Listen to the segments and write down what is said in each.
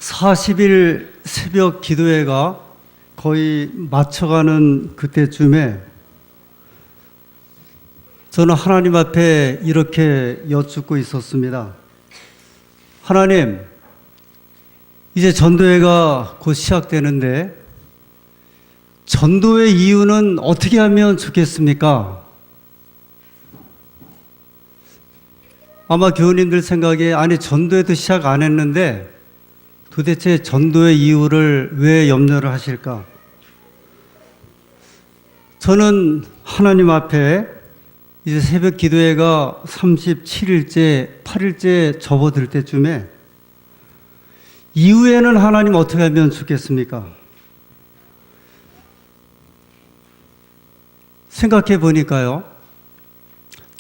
40일 새벽 기도회가 거의 맞춰가는 그때쯤에 저는 하나님 앞에 이렇게 여쭙고 있었습니다. 하나님, 이제 전도회가 곧 시작되는데 전도회 이유는 어떻게 하면 좋겠습니까? 아마 교우님들 생각에 아니 전도회도 시작 안 했는데 도대체 전도의 이유를 왜 염려를 하실까? 저는 하나님 앞에 이제 새벽 기도회가 37일째, 8일째 접어들 때쯤에 이후에는 하나님 어떻게 하면 좋겠습니까? 생각해 보니까요.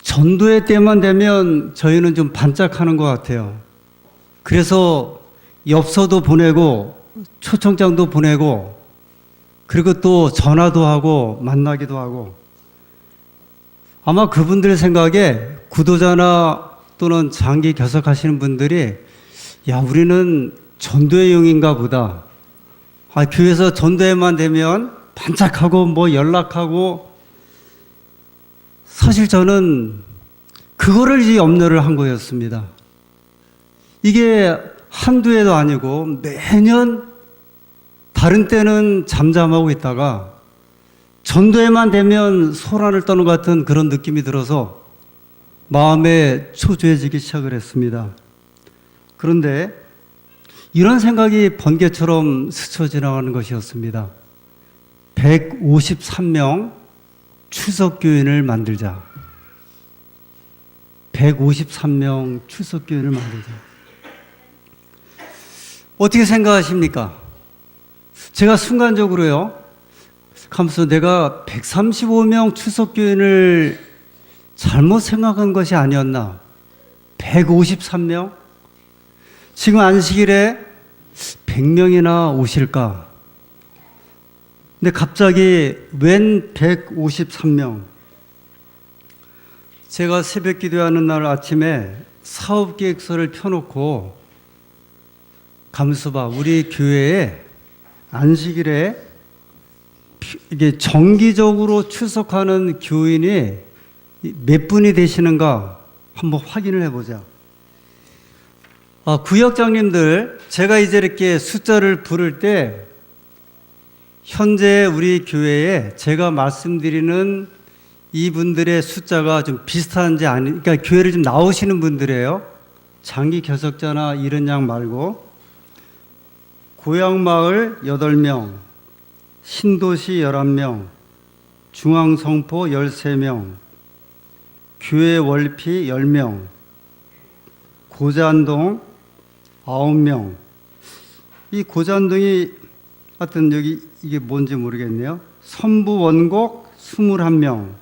전도회 때만 되면 저희는 좀 반짝하는 것 같아요. 그래서 엽서도 보내고 초청장도 보내고 그리고 또 전화도 하고 만나기도 하고 아마 그분들 생각에 구도자나 또는 장기 결석하시는 분들이 야 우리는 전도회용인가 보다. 교회에서 전도회만 되면 반짝하고 뭐 연락하고 사실 저는 그거를 이제 염려를 한 거였습니다. 이게 한두 해도 아니고 매년 다른 때는 잠잠하고 있다가 전도회만 되면 소란을 떠는 것 같은 그런 느낌이 들어서 마음에 초조해지기 시작을 했습니다. 그런데 이런 생각이 번개처럼 스쳐 지나가는 것이었습니다. 153명 출석교인을 만들자. 153명 출석교인을 만들자. 어떻게 생각하십니까? 제가 순간적으로요, 하면서 내가 135명 출석교인을 잘못 생각한 것이 아니었나? 153명? 지금 안식일에 100명이나 오실까? 근데 갑자기 웬 153명? 제가 새벽 기도하는 날 아침에 사업계획서를 펴놓고 가면서 봐, 우리 교회에 안식일에 이게 정기적으로 출석하는 교인이 몇 분이 되시는가 한번 확인을 해보자. 구역장님들, 제가 이제 이렇게 숫자를 부를 때 현재 우리 교회에 제가 말씀드리는 이분들의 숫자가 좀 비슷한지 아니, 그러니까 교회를 좀 나오시는 분들이에요. 장기 결석자나 이런 양 말고. 고향마을 8명, 신도시 11명, 중앙성포 13명, 교회 월피 10명, 고잔동 9명. 이 고잔동이 하여튼 여기 이게 뭔지 모르겠네요. 선부 원곡 21명,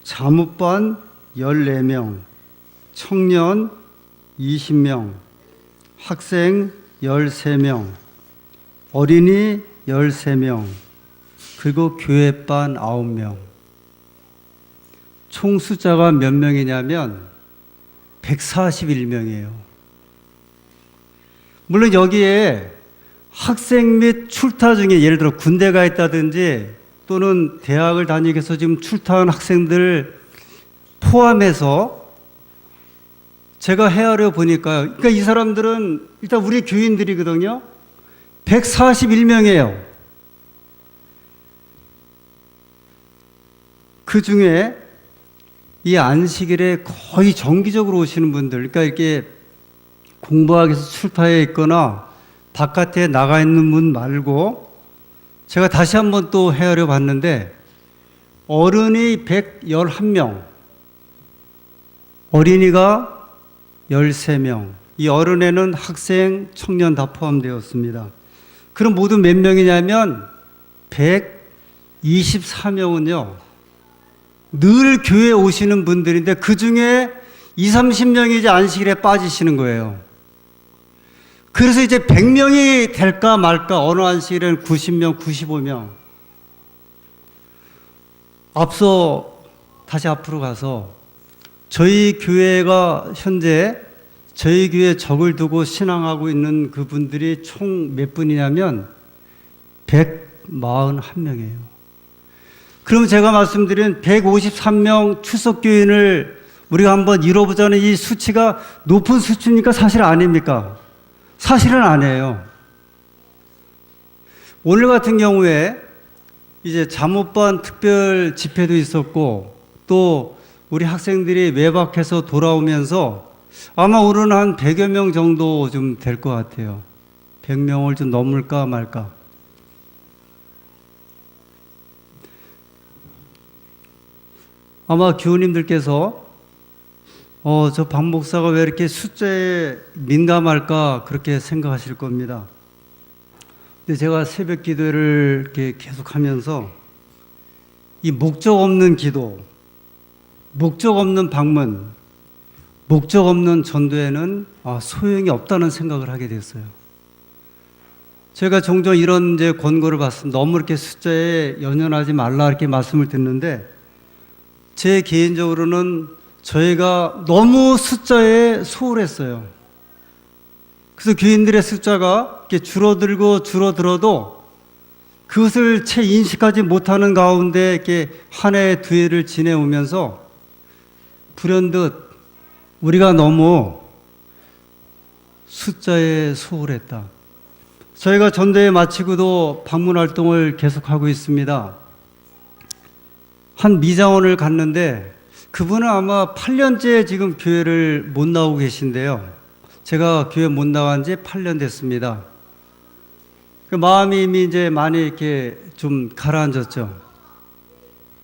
자무반 14명, 청년 20명, 학생 13명, 어린이 13명, 그리고 교회반 9명. 총 숫자가 몇 명이냐면 141명이에요. 물론 여기에 학생 및 출타 중에 예를 들어 군대 가 있다든지 또는 대학을 다니기 위해서 지금 출타한 학생들 포함해서 제가 헤아려 보니까요. 그러니까 이 사람들은 일단 우리 교인들이거든요. 141명이에요. 그 중에 이 안식일에 거의 정기적으로 오시는 분들, 그러니까 이렇게 공부하기 위해서 출타해 있거나 바깥에 나가 있는 분 말고 제가 다시 한번 또 헤아려 봤는데 어른이 111명, 어린이가 13명, 이 어른에는 학생, 청년 다 포함되었습니다. 그럼 모두 몇 명이냐면 124명은요 늘 교회에 오시는 분들인데 그 중에 20, 30명이 이제 안식일에 빠지시는 거예요. 그래서 이제 100명이 될까 말까. 어느 안식일에는 90명, 95명. 앞서 다시 앞으로 가서 저희 교회가 현재 저희 교회에 적을 두고 신앙하고 있는 그분들이 총 몇 분이냐면 141명이에요. 그럼 제가 말씀드린 153명 출석교인을 우리가 한번 이뤄보자는 이 수치가 높은 수치입니까? 사실 아닙니까? 사실은 아니에요. 오늘 같은 경우에 이제 잠옷반 특별 집회도 있었고 또 우리 학생들이 외박해서 돌아오면서 아마 오늘은 한 100여 명 정도 좀 될 것 같아요. 100명을 좀 넘을까 말까. 아마 교우님들께서 저 박 목사가 왜 이렇게 숫자에 민감할까 그렇게 생각하실 겁니다. 근데 제가 새벽 기도를 이렇게 계속하면서 이 목적 없는 기도, 목적 없는 방문, 목적 없는 전도에는 소용이 없다는 생각을 하게 됐어요. 제가 종종 이런 이제 권고를 받습니다. 너무 이렇게 숫자에 연연하지 말라 이렇게 말씀을 듣는데 제 개인적으로는 저희가 너무 숫자에 소홀했어요. 그래서 교인들의 숫자가 이렇게 줄어들어도 그것을 채 인식하지 못하는 가운데 이렇게 한 해, 두 해를 지내오면서 불현듯 우리가 너무 숫자에 소홀했다. 저희가 전도회 마치고도 방문 활동을 계속하고 있습니다. 한 미장원을 갔는데 그분은 아마 8년째 지금 교회를 못 나오고 계신데요. 제가 교회 못 나간 지 8년 됐습니다. 그 마음이 이미 이제 많이 이렇게 좀 가라앉았죠.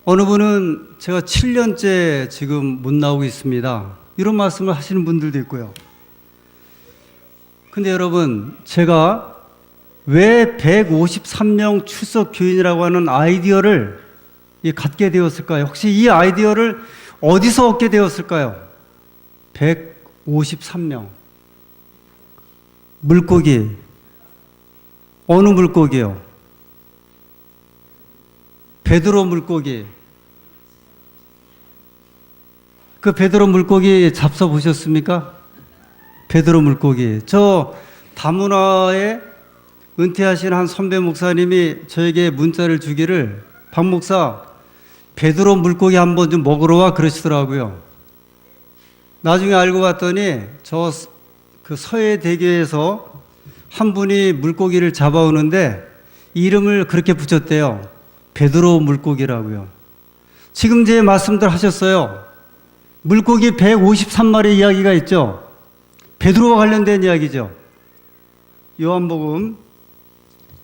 어느 분은 제가 7년째 지금 못 나오고 있습니다. 이런 말씀을 하시는 분들도 있고요. 근데 여러분, 제가 왜 153명 출석 교인이라고 하는 아이디어를 갖게 되었을까요? 혹시 이 아이디어를 어디서 얻게 되었을까요? 153명. 물고기. 어느 물고기요? 베드로 물고기. 그 베드로 물고기 잡숴 보셨습니까? 베드로 물고기. 저 다문화에 은퇴하신 한 선배 목사님이 저에게 문자를 주기를 박 목사 베드로 물고기 한번 좀 먹으러 와 그러시더라고요. 나중에 알고 봤더니 저 그 서해대교에서 한 분이 물고기를 잡아오는데 이름을 그렇게 붙였대요. 베드로 물고기라고요. 지금 제 말씀들 하셨어요. 물고기 153마리 이야기가 있죠. 베드로와 관련된 이야기죠. 요한복음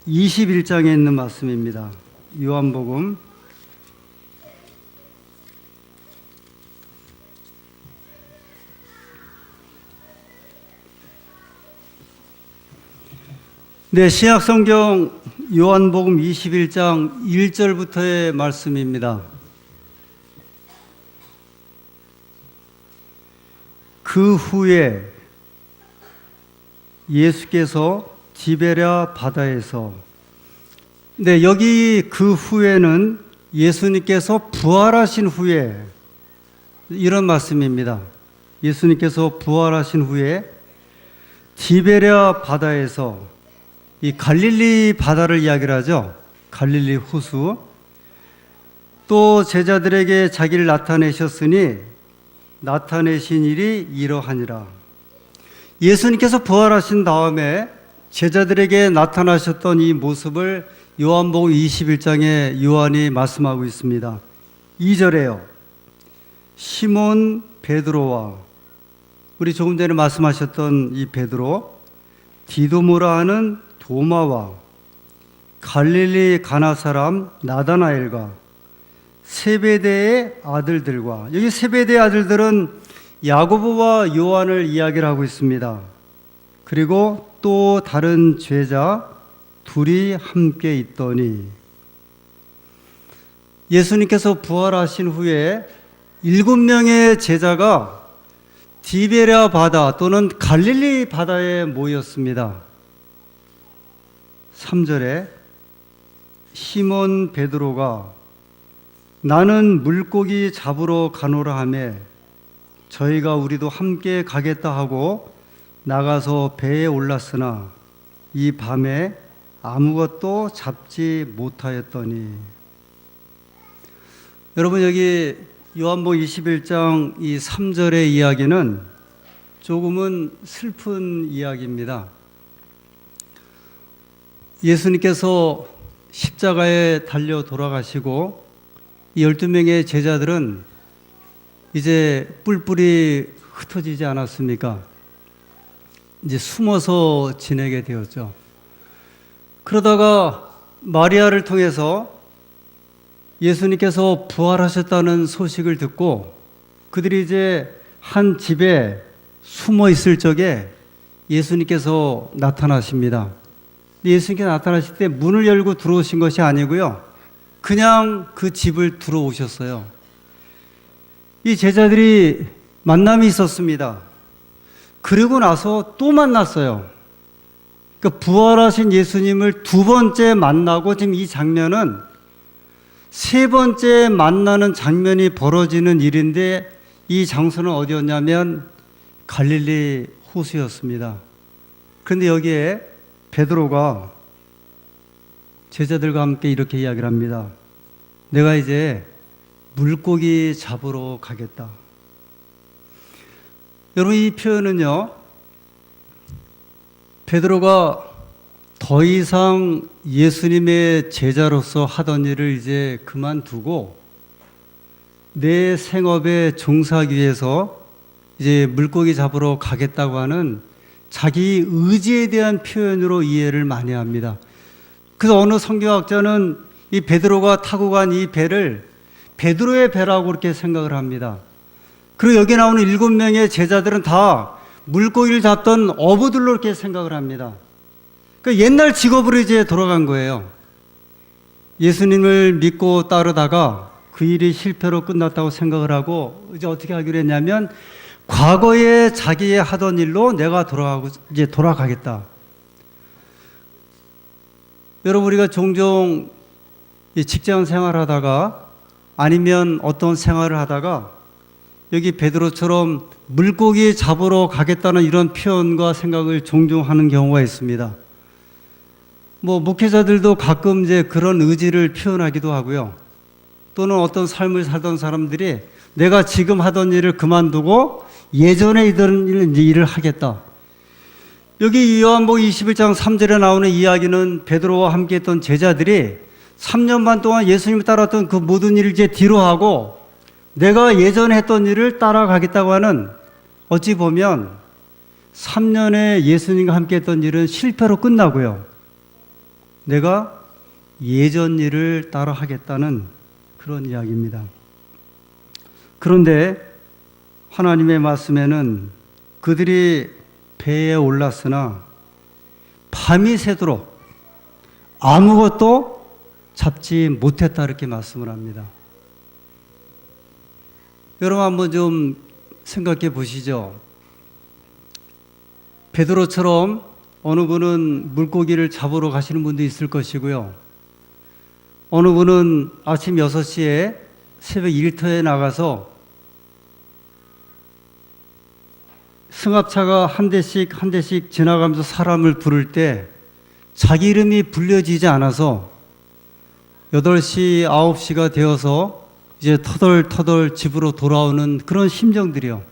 21장에 있는 말씀입니다. 요한복음 '네, 신약성경 요한복음 21장 1절부터의 말씀입니다. 그 후에 예수께서 디베랴 바다에서, 네, 여기 그 후에는 예수님께서 부활하신 후에 이런 말씀입니다. 예수님께서 부활하신 후에 디베랴 바다에서, 이 갈릴리 바다를 이야기를 하죠. 갈릴리 호수. 또 제자들에게 자기를 나타내셨으니 나타내신 일이 이러하니라. 예수님께서 부활하신 다음에 제자들에게 나타나셨던 이 모습을 요한복음 21장에 요한이 말씀하고 있습니다. 2절에요. 시몬 베드로와, 우리 조금 전에 말씀하셨던 이 베드로, 디도모라 하는 도마와 갈릴리 가나 사람 나다나엘과 세베대의 아들들과, 여기 세베대의 아들들은 야고보와 요한을 이야기를 하고 있습니다. 그리고 또 다른 제자 둘이 함께 있더니, 예수님께서 부활하신 후에 7명의 제자가 디베랴 바다 또는 갈릴리 바다에 모였습니다. 3절에 시몬 베드로가 나는 물고기 잡으러 가노라 하매 저희가 우리도 함께 가겠다 하고 나가서 배에 올랐으나 이 밤에 아무것도 잡지 못하였더니. 여러분, 여기 요한복음 21장 이 3절의 이야기는 조금은 슬픈 이야기입니다. 예수님께서 십자가에 달려 돌아가시고 이 12명의 제자들은 이제 뿔뿔이 흩어지지 않았습니까? 이제 숨어서 지내게 되었죠. 그러다가 마리아를 통해서 예수님께서 부활하셨다는 소식을 듣고 그들이 이제 한 집에 숨어 있을 적에 예수님께서 나타나십니다. 예수님께서 나타나실 때 문을 열고 들어오신 것이 아니고요, 그냥 그 집을 들어오셨어요. 이 제자들이 만남이 있었습니다. 그리고 나서 또 만났어요. 그러니까 부활하신 예수님을 두 번째 만나고, 지금 이 장면은 세 번째 만나는 장면이 벌어지는 일인데, 이 장소는 어디였냐면 갈릴리 호수였습니다. 그런데 여기에 베드로가 제자들과 함께 이렇게 이야기를 합니다. 내가 이제 물고기 잡으러 가겠다. 여러분, 이 표현은요, 베드로가 더 이상 예수님의 제자로서 하던 일을 이제 그만두고 내 생업에 종사하기 위해서 이제 물고기 잡으러 가겠다고 하는 자기 의지에 대한 표현으로 이해를 많이 합니다. 그래서 어느 성경학자는 이 베드로가 타고 간 이 배를 베드로의 배라고 그렇게 생각을 합니다. 그리고 여기 나오는 7명의 제자들은 다 물고기를 잡던 어부들로 이렇게 생각을 합니다. 그러니까 옛날 직업으로 이제 돌아간 거예요. 예수님을 믿고 따르다가 그 일이 실패로 끝났다고 생각을 하고 이제 어떻게 하기로 했냐면, 과거에 자기의 하던 일로 내가 돌아가겠다. 여러분, 우리가 종종 직장 생활하다가 아니면 어떤 생활을 하다가 여기 베드로처럼 물고기 잡으러 가겠다는 이런 표현과 생각을 종종 하는 경우가 있습니다. 목회자들도 가끔 이제 그런 의지를 표현하기도 하고요. 또는 어떤 삶을 살던 사람들이 내가 지금 하던 일을 그만두고 예전에 이런 일을 하겠다. 여기 요한복음 21장 3절에 나오는 이야기는 베드로와 함께 했던 제자들이 3년 반 동안 예수님을 따랐던 그 모든 일을 이제 뒤로 하고 내가 예전에 했던 일을 따라가겠다고 하는, 어찌 보면 3년에 예수님과 함께 했던 일은 실패로 끝나고요, 내가 예전 일을 따라 하겠다는 그런 이야기입니다. 그런데 하나님의 말씀에는 그들이 배에 올랐으나 밤이 새도록 아무것도 잡지 못했다, 이렇게 말씀을 합니다. 여러분, 한번 좀 생각해 보시죠. 베드로처럼 어느 분은 물고기를 잡으러 가시는 분도 있을 것이고요, 어느 분은 아침 6시에 새벽 일터에 나가서 승합차가 한 대씩 한 대씩 지나가면서 사람을 부를 때 자기 이름이 불려지지 않아서 8시, 9시가 되어서 이제 터덜터덜 집으로 돌아오는 그런 심정들이요.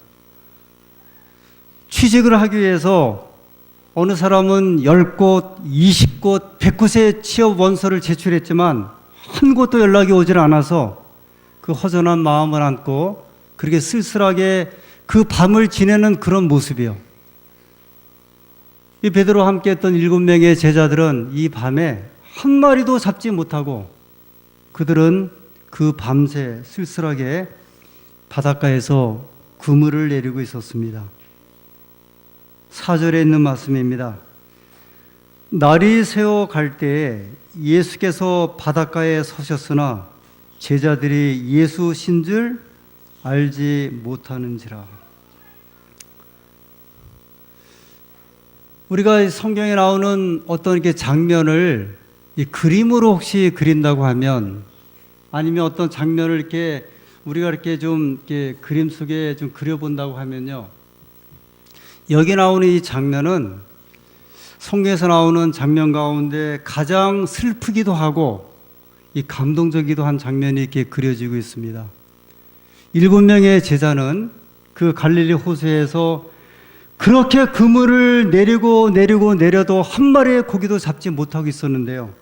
취직을 하기 위해서 어느 사람은 10곳, 20곳, 100곳의 취업 원서를 제출했지만 한 곳도 연락이 오질 않아서 그 허전한 마음을 안고 그렇게 쓸쓸하게 그 밤을 지내는 그런 모습이요. 이 베드로와 함께 했던 7명의 제자들은 이 밤에 한 마리도 잡지 못하고 그들은 그 밤새 쓸쓸하게 바닷가에서 그물을 내리고 있었습니다. 4절에 있는 말씀입니다. 날이 새어 갈 때에 예수께서 바닷가에 서셨으나 제자들이 예수신 줄 알지 못하는지라. 우리가 성경에 나오는 어떤 이렇게 장면을 이 그림으로 혹시 그린다고 하면, 아니면 어떤 장면을 이렇게 우리가 이렇게 좀 이렇게 그림 속에 좀 그려본다고 하면요, 여기 나오는 이 장면은 성경에서 나오는 장면 가운데 가장 슬프기도 하고 이 감동적이기도 한 장면이 이렇게 그려지고 있습니다. 7명의 제자는 그 갈릴리 호수에서 그렇게 그물을 내려도 한 마리의 고기도 잡지 못하고 있었는데요.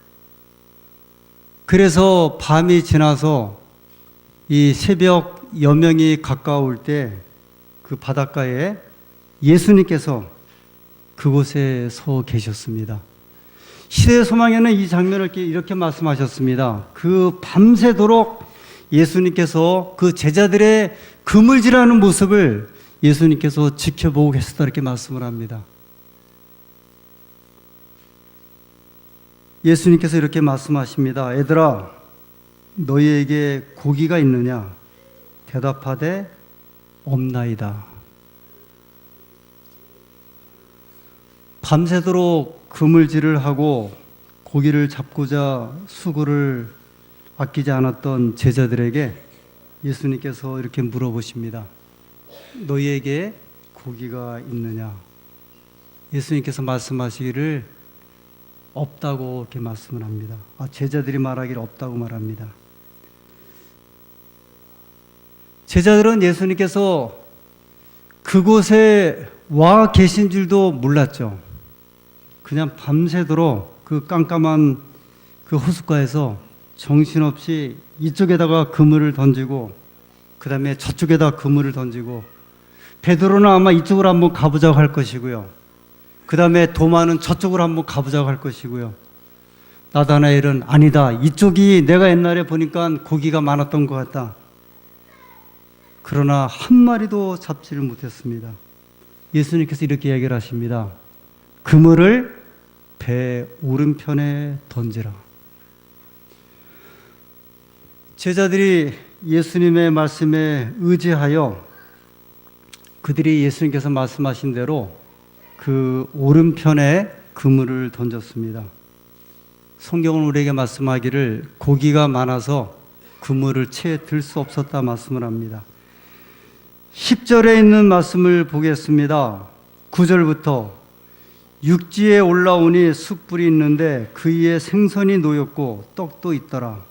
그래서 밤이 지나서 이 새벽 여명이 가까울 때 그 바닷가에 예수님께서 그곳에 서 계셨습니다. 시대의 소망에는 이 장면을 이렇게 말씀하셨습니다. 그 밤새도록 예수님께서 그 제자들의 그물질하는 모습을 예수님께서 지켜보고 계셨다 이렇게 말씀을 합니다. 예수님께서 이렇게 말씀하십니다. 얘들아, 너희에게 고기가 있느냐? 대답하되 없나이다. 밤새도록 그물질을 하고 고기를 잡고자 수고를 아끼지 않았던 제자들에게 예수님께서 이렇게 물어보십니다. 너희에게 고기가 있느냐? 예수님께서 말씀하시기를 없다고 이렇게 말씀을 합니다. 제자들이 말하기를 없다고 말합니다. 제자들은 예수님께서 그곳에 와 계신 줄도 몰랐죠. 그냥 밤새도록 그 깜깜한 그 호숫가에서 정신없이 이쪽에다가 그물을 던지고 그 다음에 저쪽에다 그물을 던지고 베드로는 아마 이쪽으로 한번 가보자고 할 것이고요. 그 다음에 도마는 저쪽으로 한번 가보자고 할 것이고요. 나다나엘은 아니다. 이쪽이 내가 옛날에 보니까 고기가 많았던 것 같다. 그러나 한 마리도 잡지를 못했습니다. 예수님께서 이렇게 이야기를 하십니다. 그물을 배 오른편에 던지라. 제자들이 예수님의 말씀에 의지하여 그들이 예수님께서 말씀하신 대로 그 오른편에 그물을 던졌습니다. 성경은 우리에게 말씀하기를 고기가 많아서 그물을 채 들 수 없었다 말씀을 합니다. 10절에 있는 말씀을 보겠습니다. 9절부터 육지에 올라오니 숯불이 있는데 그 위에 생선이 놓였고 떡도 있더라.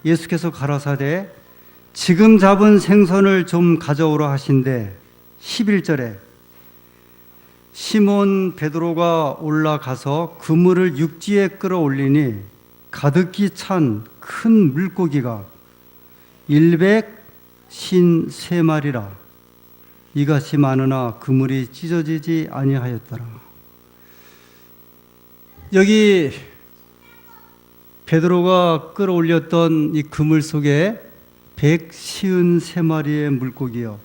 예수께서 가라사대 지금 잡은 생선을 좀 가져오라 하신대 11절에 시몬 베드로가 올라가서 그물을 육지에 끌어올리니 가득히 찬 큰 물고기가 153마리라. 이같이 많으나 그물이 찢어지지 아니하였더라. 여기 베드로가 끌어올렸던 이 그물 속에 153마리의 물고기요.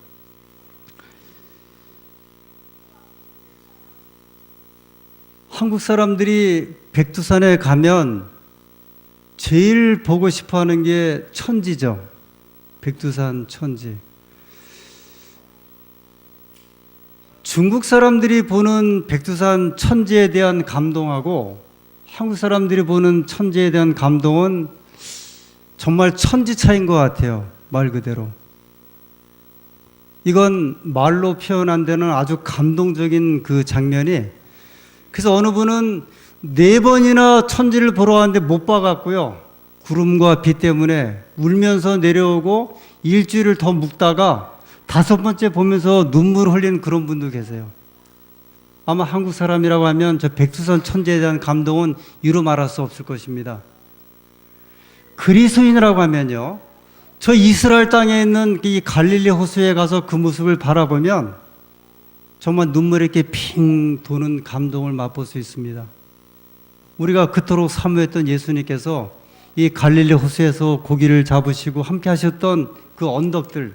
한국 사람들이 백두산에 가면 제일 보고 싶어 하는 게 천지죠. 백두산 천지. 중국 사람들이 보는 백두산 천지에 대한 감동하고 한국 사람들이 보는 천지에 대한 감동은 정말 천지 차이인 것 같아요. 말 그대로. 이건 말로 표현 안 되는 아주 감동적인 그 장면이, 그래서 어느 분은 4번이나 천지를 보러 왔는데 못 봐갖고요. 구름과 비 때문에 울면서 내려오고 일주일을 더 묵다가 5번째 보면서 눈물 흘린 그런 분도 계세요. 아마 한국 사람이라고 하면 저 백두산 천지에 대한 감동은 이루 말할 수 없을 것입니다. 그리스도인이라고 하면요, 저 이스라엘 땅에 있는 이 갈릴리 호수에 가서 그 모습을 바라보면 정말 눈물이 이렇게 핑 도는 감동을 맛볼 수 있습니다. 우리가 그토록 사모했던 예수님께서 이 갈릴리 호수에서 고기를 잡으시고 함께 하셨던 그 언덕들,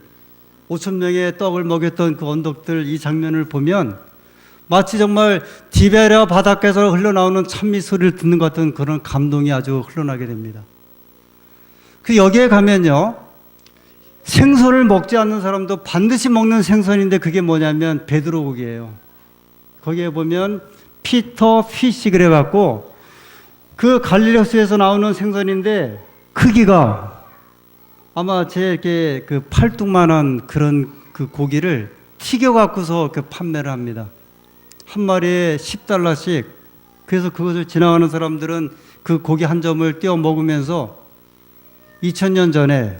5,000명의 떡을 먹였던 그 언덕들, 이 장면을 보면 마치 정말 디베랴 바닷가에서 흘러나오는 찬미 소리를 듣는 것 같은 그런 감동이 아주 흘러나게 됩니다. 그 여기에 가면요, 생선을 먹지 않는 사람도 반드시 먹는 생선인데 그게 뭐냐면 베드로 고기예요. 거기에 보면 피터 피시 그래갖고 그 갈릴리 호수에서 나오는 생선인데 크기가 아마 제 이렇게 그 팔뚝만한 그런 그 고기를 튀겨 갖고서 그 판매를 합니다. 한 마리에 $10씩. 그래서 그것을 지나가는 사람들은 그 고기 한 점을 떼어 먹으면서 2000년 전에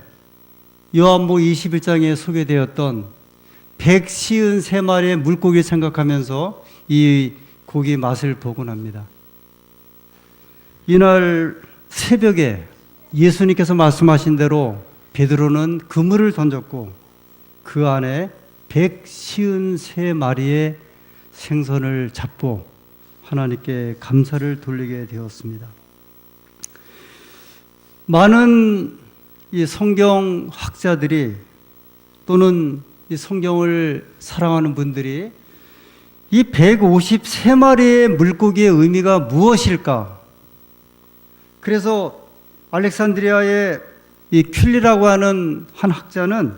요한복음 21장에 소개되었던 153마리의 물고기 생각하면서 이 고기 맛을 보곤 합니다. 이날 새벽에 예수님께서 말씀하신 대로 베드로는 그물을 던졌고 그 안에 153마리의 생선을 잡고 하나님께 감사를 돌리게 되었습니다. 많은 이 성경 학자들이 또는 이 성경을 사랑하는 분들이 이 153마리의 물고기의 의미가 무엇일까? 그래서 알렉산드리아의 이 퀼리라고 하는 한 학자는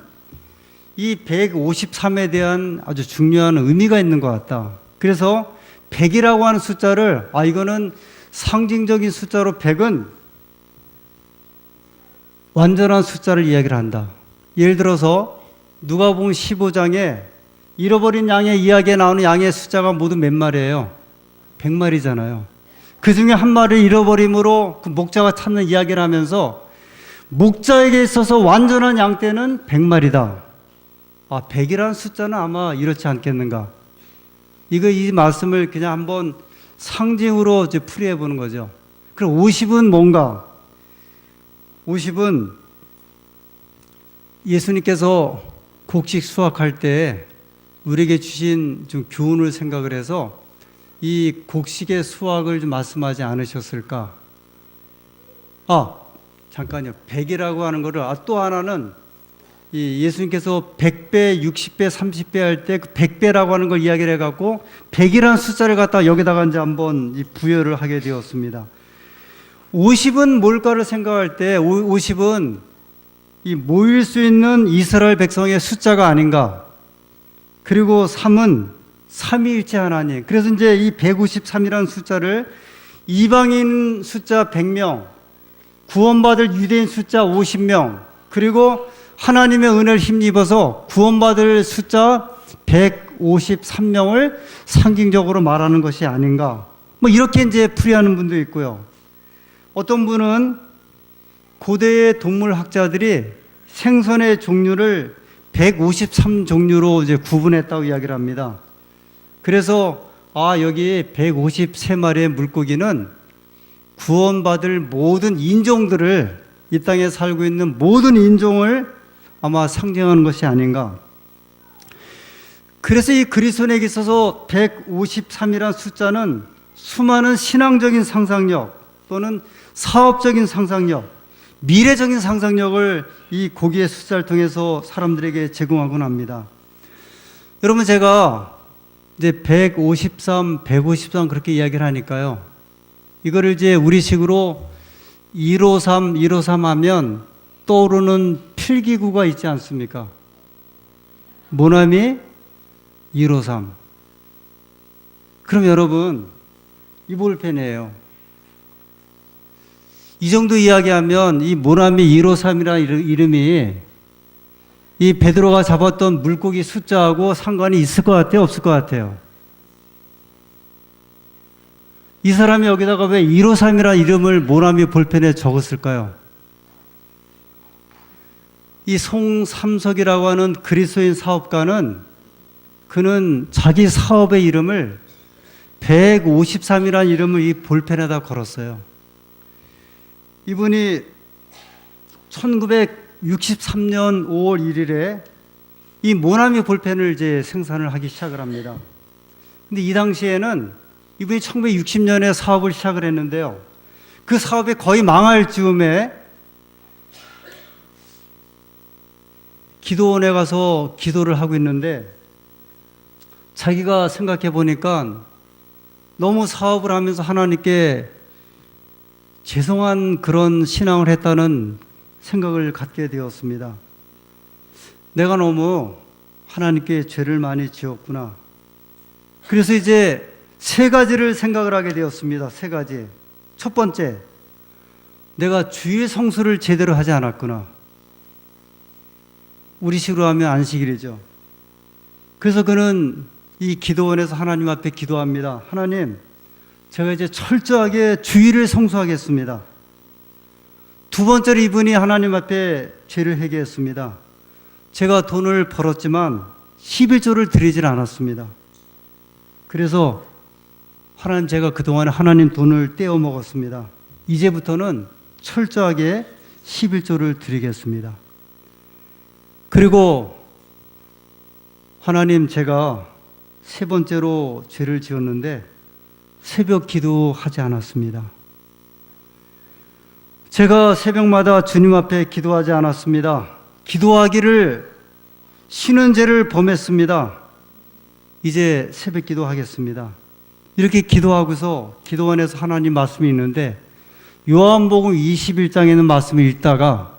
이 153에 대한 아주 중요한 의미가 있는 것 같다. 그래서 100이라고 하는 숫자를 이거는 상징적인 숫자로 100은 완전한 숫자를 이야기를 한다. 예를 들어서 누가복음 15장에 잃어버린 양의 이야기에 나오는 양의 숫자가 모두 몇 마리예요? 100마리잖아요. 그 중에 한 마리를 잃어버림으로 그 목자가 찾는 이야기를 하면서 목자에게 있어서 완전한 양 떼는 100마리다. 100이라는 숫자는 아마 이렇지 않겠는가. 이 말씀을 그냥 한번 상징으로 이제 풀이해 보는 거죠. 그럼 50은 뭔가? 50은 예수님께서 곡식 수확할 때 우리에게 주신 좀 교훈을 생각을 해서 이 곡식의 수확을 좀 말씀하지 않으셨을까? 잠깐요. 100이라고 하는 거를, 또 하나는 이 예수님께서 100배, 60배, 30배 할 때 그 100배라고 하는 걸 이야기를 해갖고 100이라는 숫자를 갖다 여기다가 이제 한번 부여를 하게 되었습니다. 50은 뭘까를 생각할 때 50은 이 모일 수 있는 이스라엘 백성의 숫자가 아닌가. 그리고 3은 삼위일체 하나님. 그래서 이제 이 153이라는 숫자를 이방인 숫자 100명, 구원받을 유대인 숫자 50명, 그리고 하나님의 은혜를 힘입어서 구원받을 숫자 153명을 상징적으로 말하는 것이 아닌가. 이렇게 이제 풀이하는 분도 있고요. 어떤 분은 고대의 동물학자들이 생선의 종류를 153종류로 이제 구분했다고 이야기를 합니다. 그래서 여기 153마리의 물고기는 구원받을 모든 인종들을, 이 땅에 살고 있는 모든 인종을 아마 상징하는 것이 아닌가. 그래서 이 그리스도인에게 있어서 153이라는 숫자는 수많은 신앙적인 상상력 또는 사업적인 상상력, 미래적인 상상력을 이 고기의 숫자를 통해서 사람들에게 제공하곤 합니다. 여러분, 제가 이제 153 그렇게 이야기를 하니까요. 이거를 이제 우리식으로 153 하면 떠오르는 필기구가 있지 않습니까? 모나미 153. 그럼 여러분, 이 볼펜이에요. 이 정도 이야기하면 이 모나미 153이라는 이름이 이 베드로가 잡았던 물고기 숫자하고 상관이 있을 것 같아요? 없을 것 같아요? 이 사람이 여기다가 왜 153이라는 이름을 모나미 볼펜에 적었을까요? 이 송삼석이라고 하는 그리스도인 사업가는 그는 자기 사업의 이름을 153이라는 이름을 이 볼펜에다 걸었어요. 이분이 1963년 5월 1일에 이 모나미 볼펜을 이제 생산을 하기 시작을 합니다. 근데 이 당시에는 이분이 1960년에 사업을 시작을 했는데요. 그 사업이 거의 망할 즈음에 기도원에 가서 기도를 하고 있는데 자기가 생각해 보니까 너무 사업을 하면서 하나님께 죄송한 그런 신앙을 했다는 생각을 갖게 되었습니다. 내가 너무 하나님께 죄를 많이 지었구나. 그래서 이제 세 가지를 생각을 하게 되었습니다. 세 가지. 첫 번째, 내가 주의 성수를 제대로 하지 않았구나. 우리식으로 하면 안식일이죠. 그래서 그는 이 기도원에서 하나님 앞에 기도합니다. 하나님, 제가 이제 철저하게 주의를 성수하겠습니다. 두 번째로 이분이 하나님 앞에 죄를 회개했습니다. 제가 돈을 벌었지만 11조를 드리질 않았습니다. 그래서 하나님, 제가 그동안 하나님 돈을 떼어 먹었습니다. 이제부터는 철저하게 11조를 드리겠습니다. 그리고 하나님, 제가 세 번째로 죄를 지었는데 새벽 기도하지 않았습니다. 제가 새벽마다 주님 앞에 기도하지 않았습니다. 기도하기를 쉬는 죄를 범했습니다. 이제 새벽 기도하겠습니다. 이렇게 기도하고서 기도원에서 하나님 말씀이 있는데 요한복음 21장에 있는 말씀을 읽다가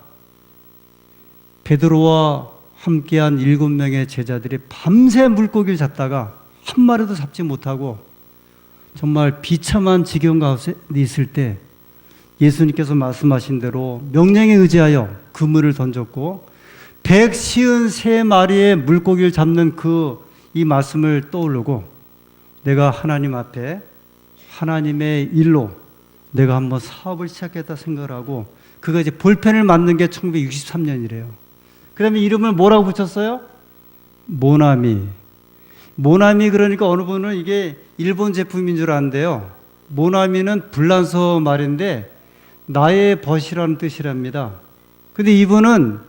베드로와 함께한 7명의 제자들이 밤새 물고기를 잡다가 한 마리도 잡지 못하고 정말 비참한 지경 가운데 있을 때 예수님께서 말씀하신 대로 명령에 의지하여 그물을 던졌고 153마리의 물고기를 잡는 이 말씀을 떠오르고 내가 하나님 앞에 하나님의 일로 내가 한번 사업을 시작했다 생각을 하고 그가 이제 볼펜을 만든 게 1963년이래요. 그 다음에 이름을 뭐라고 붙였어요? 모나미. 모나미, 그러니까 어느 분은 이게 일본 제품인 줄 아는데요. 모나미는 불란서 말인데 나의 벗이라는 뜻이랍니다. 근데 이분은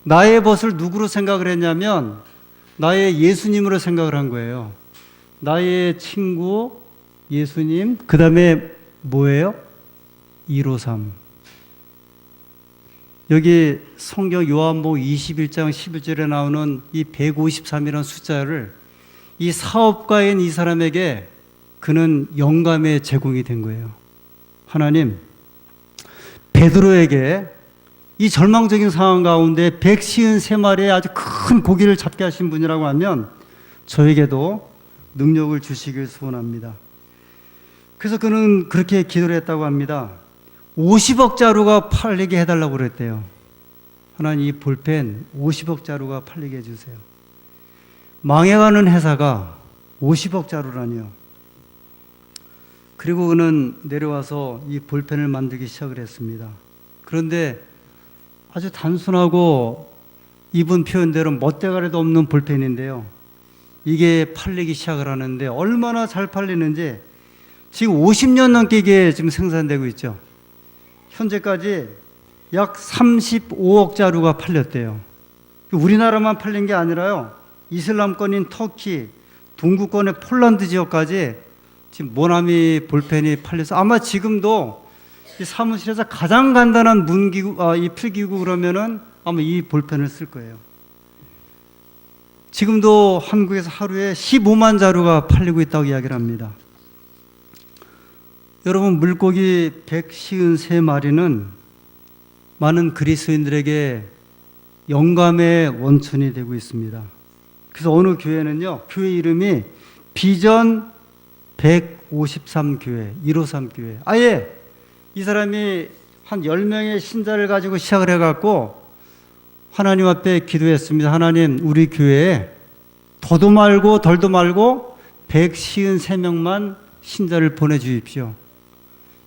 나의 벗을 누구로 생각을 했냐면 나의 예수님으로 생각을 한 거예요. 나의 친구 예수님, 그 다음에 뭐예요? 153. 여기 성경 요한복음 21장 11절에 나오는 이 153이라는 숫자를 이 사업가인 이 사람에게 그는 영감의 제공이 된 거예요. 하나님, 베드로에게 이 절망적인 상황 가운데 153마리의 아주 큰 고기를 잡게 하신 분이라고 하면 저에게도 능력을 주시길 소원합니다. 그래서 그는 그렇게 기도를 했다고 합니다. 50억 자루가 팔리게 해달라고 그랬대요. 하나님, 이 볼펜 50억 자루가 팔리게 해주세요. 망해가는 회사가 50억 자루라니요. 그리고 그는 내려와서 이 볼펜을 만들기 시작을 했습니다. 그런데 아주 단순하고 이분 표현대로 멋대가리도 없는 볼펜인데요. 이게 팔리기 시작을 하는데 얼마나 잘 팔리는지 지금 50년 넘게 이게 지금 생산되고 있죠. 현재까지 약 35억 자루가 팔렸대요. 우리나라만 팔린 게 아니라요. 이슬람권인 터키, 동구권의 폴란드 지역까지 지금 모나미 볼펜이 팔려서 아마 지금도 이 사무실에서 가장 간단한 이 필기구 그러면은 아마 이 볼펜을 쓸 거예요. 지금도 한국에서 하루에 15만 자루가 팔리고 있다고 이야기를 합니다. 여러분, 물고기 153마리는 많은 그리스도인들에게 영감의 원천이 되고 있습니다. 그래서 어느 교회는요, 교회 이름이 비전 153교회, 153교회. 아예 이 사람이 한 10명의 신자를 가지고 시작을 해갖고 하나님 앞에 기도했습니다. 하나님, 우리 교회에 더도 말고 덜도 말고 153명만 신자를 보내주십시오.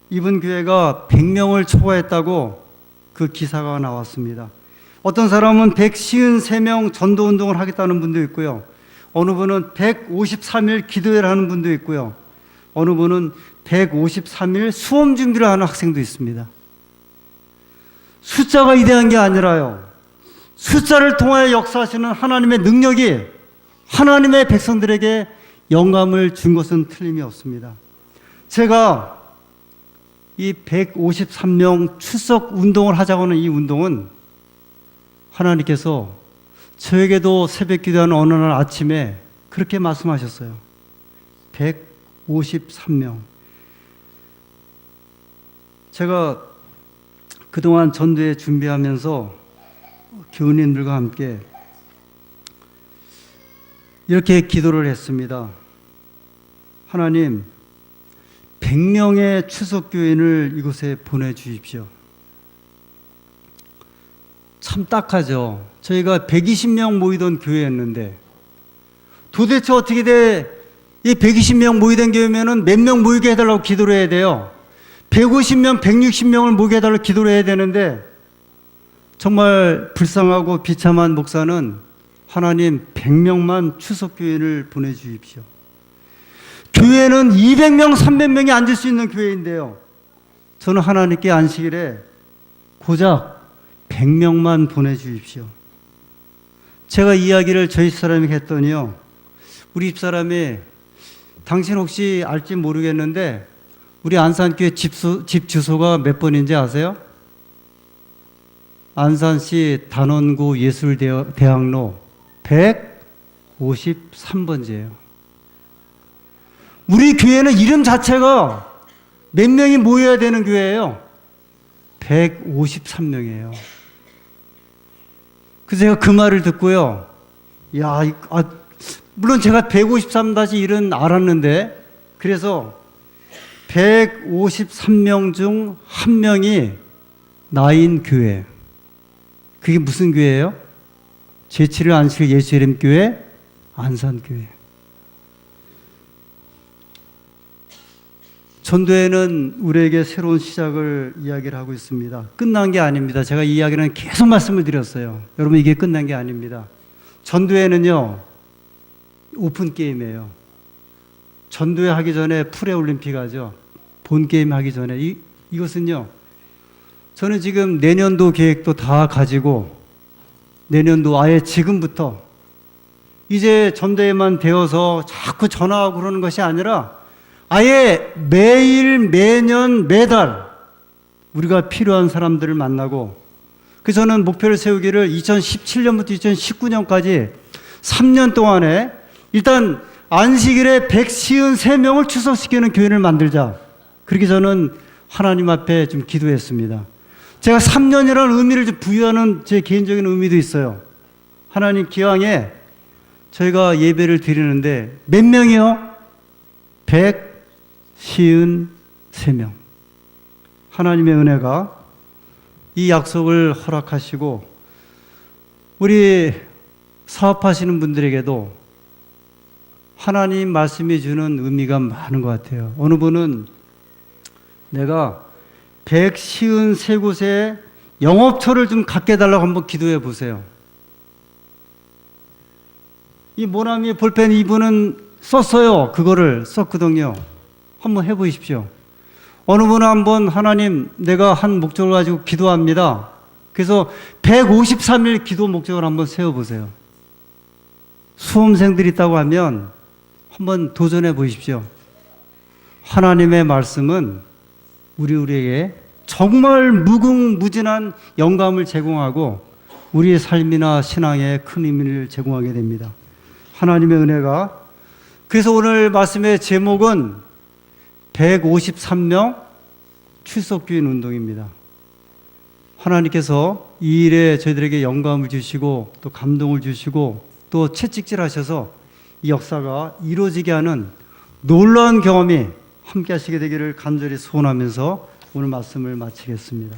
이번 교회가 100명을 초과했다고 그 기사가 나왔습니다. 어떤 사람은 153명 전도운동을 하겠다는 분도 있고요. 어느 분은 153일 기도회를 하는 분도 있고요. 어느 분은 153일 수험 준비를 하는 학생도 있습니다. 숫자가 위대한 게 아니라요. 숫자를 통하여 역사하시는 하나님의 능력이 하나님의 백성들에게 영감을 준 것은 틀림이 없습니다. 제가 이 153명 출석 운동을 하자고 하는 이 운동은 하나님께서 저에게도 새벽 기도하는 어느 날 아침에 그렇게 말씀하셨어요. 153명. 제가 그동안 전도에 준비하면서 교우님들과 함께 이렇게 기도를 했습니다. 하나님, 100명의 추석교인을 이곳에 보내주십시오. 참 딱하죠. 저희가 120명 모이던 교회였는데 도대체 어떻게 돼? 이 120명 모이된 교회면은 몇 명 모이게 해달라고 기도를 해야 돼요. 150명, 160명을 모이게 해달라고 기도를 해야 되는데 정말 불쌍하고 비참한 목사는 하나님 100명만 추석교회를 보내주십시오. 교회는 200명, 300명이 앉을 수 있는 교회인데요. 저는 하나님께 안식일에 고작 100명만 보내주십시오. 제가 이야기를 저희 집사람에게 했더니요. 우리 집사람이 당신 혹시 알지 모르겠는데 우리 안산교회 집 주소가 몇 번인지 아세요? 안산시 단원구 예술대학로 153번지예요. 우리 교회는 이름 자체가 몇 명이 모여야 되는 교회예요. 153명이에요. 그래서 제가 그 말을 듣고요. 물론 제가 153-1은 알았는데, 그래서 153명 중 한 명이 나인 교회. 그게 무슨 교회예요? 제7일 안식일 예수이름 교회, 안산교회. 전도회는 우리에게 새로운 시작을 이야기를 하고 있습니다. 끝난 게 아닙니다. 제가 이 이야기는 계속 말씀을 드렸어요. 여러분, 이게 끝난 게 아닙니다. 전도회는요, 오픈 게임이에요. 전도회 하기 전에 프레올림픽 하죠. 본 게임 하기 전에. 이것은요, 저는 지금 내년도 계획도 다 가지고 내년도 아예 지금부터 이제 전도회만 되어서 자꾸 전화하고 그러는 것이 아니라 아예 매일, 매년, 매달 우리가 필요한 사람들을 만나고, 그래서 저는 목표를 세우기를 2017년부터 2019년까지 3년 동안에 일단 안식일에 153명을 추석시키는 교회를 만들자. 그렇게 저는 하나님 앞에 좀 기도했습니다. 제가 3년이라는 의미를 좀 부여하는 제 개인적인 의미도 있어요. 하나님 기왕에 저희가 예배를 드리는데 몇 명이요? 153명. 하나님의 은혜가 이 약속을 허락하시고 우리 사업하시는 분들에게도 하나님 말씀이 주는 의미가 많은 것 같아요. 어느 분은 내가 153곳에 영업처를 좀 갖게 해달라고 한번 기도해 보세요. 이 모나미 볼펜 이분은 썼어요. 그거를 썼거든요. 한번 해보십시오. 어느 분은 한번 하나님 내가 한 목적을 가지고 기도합니다. 그래서 153일 기도 목적을 한번 세워보세요. 수험생들이 있다고 하면 한번 도전해 보십시오. 하나님의 말씀은 우리에게 정말 무궁무진한 영감을 제공하고 우리의 삶이나 신앙에 큰 의미를 제공하게 됩니다. 하나님의 은혜가, 그래서 오늘 말씀의 제목은 153명 출석교인 운동입니다. 하나님께서 이 일에 저희들에게 영감을 주시고 또 감동을 주시고 또 채찍질하셔서 이 역사가 이루어지게 하는 놀라운 경험이 함께 하시게 되기를 간절히 소원하면서 오늘 말씀을 마치겠습니다.